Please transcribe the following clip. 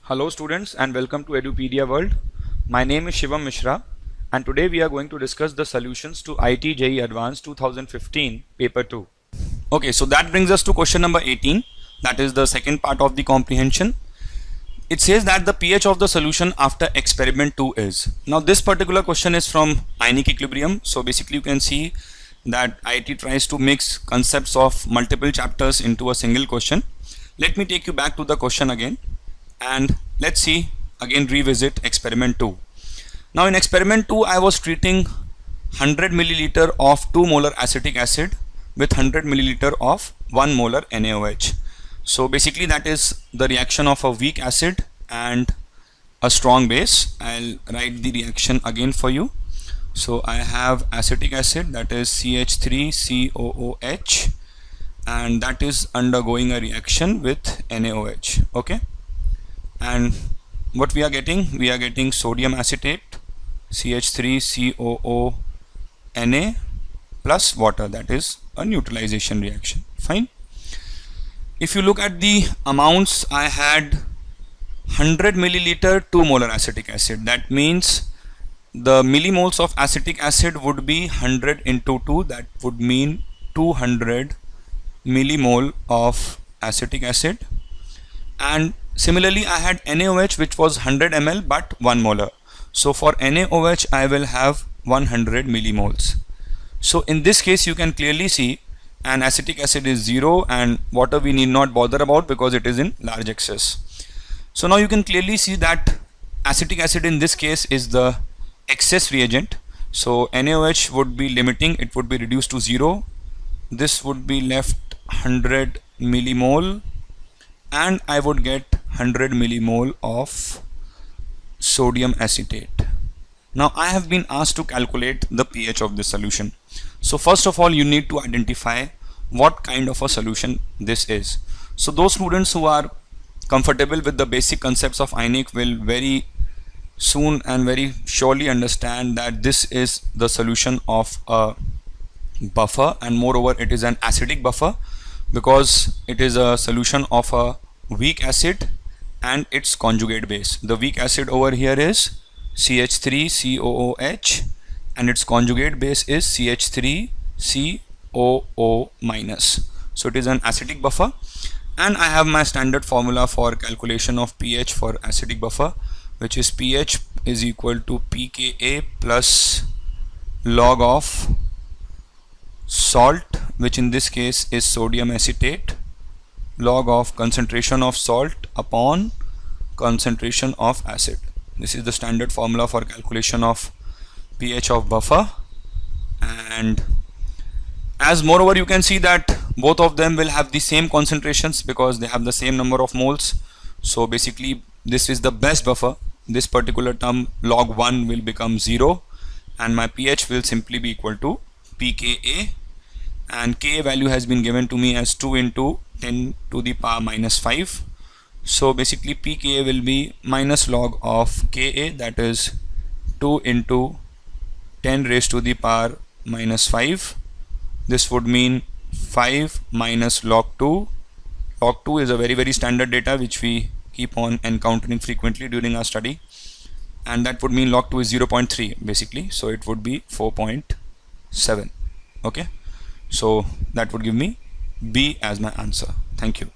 Hello students and welcome to Edupedia World. My name is Shivam Mishra and today we are going to discuss the solutions to IIT JEE Advanced 2015 paper 2. Okay, so that brings us to question number 18, that is the second part of the comprehension. It says that the pH of the solution after experiment 2 is. Now this particular question is from ionic equilibrium, so basically you can see that IIT tries to mix concepts of multiple chapters into a single question. Let me take you back to the question again and let's see again revisit experiment 2. Now in experiment 2 I was treating 100 milliliter of 2 molar acetic acid with 100 milliliter of 1 molar NaOH. So basically that is the reaction of a weak acid and a strong base. I'll write the reaction again for you. So I have acetic acid, that is CH3COOH, and that is undergoing a reaction with NaOH. Okay, and what we are getting sodium acetate, CH3COO Na plus water, that is a neutralization reaction. Fine. If you look at the amounts, I had 100 milliliter 2 molar acetic acid. That means the millimoles of acetic acid would be 100 into 2, that would mean 200 millimole of acetic acid. And similarly I had NaOH which was 100 ml but 1 molar. So for NaOH I will have 100 millimoles. So in this case you can clearly see and acetic acid is 0 and water we need not bother about because it is in large excess. So now you can clearly see that acetic acid in this case is the excess reagent. So NaOH would be limiting, it would be reduced to 0. This would be left 100 millimole and I would get 100 millimole of sodium acetate. Now I have been asked to calculate the pH of this solution. So first of all you need to identify what kind of a solution this is. So those students who are comfortable with the basic concepts of ionic will very soon and very surely understand that this is the solution of a buffer, and moreover it is an acidic buffer because it is a solution of a weak acid and its conjugate base. The weak acid over here is CH3COOH and its conjugate base is CH3COO minus. So it is an acidic buffer, and I have my standard formula for calculation of pH for acidic buffer, which is pH is equal to pKa plus log of salt, which in this case is sodium acetate, log of concentration of salt upon concentration of acid. This is the standard formula for calculation of pH of buffer. And as moreover you can see that both of them will have the same concentrations because they have the same number of moles. So basically this is the best buffer. This particular term log 1 will become 0 and my pH will simply be equal to pKa, and Ka value has been given to me as 2 into 10 to the power minus 5. So basically pKa will be minus log of Ka, that is 2 into 10 raised to the power minus 5. This would mean 5 minus log 2. Log 2 is a very standard data which we keep on encountering frequently during our study, and that would mean log 2 is 0.3 basically, so it would be 4.7. okay, so that would give me B as my answer. Thank you.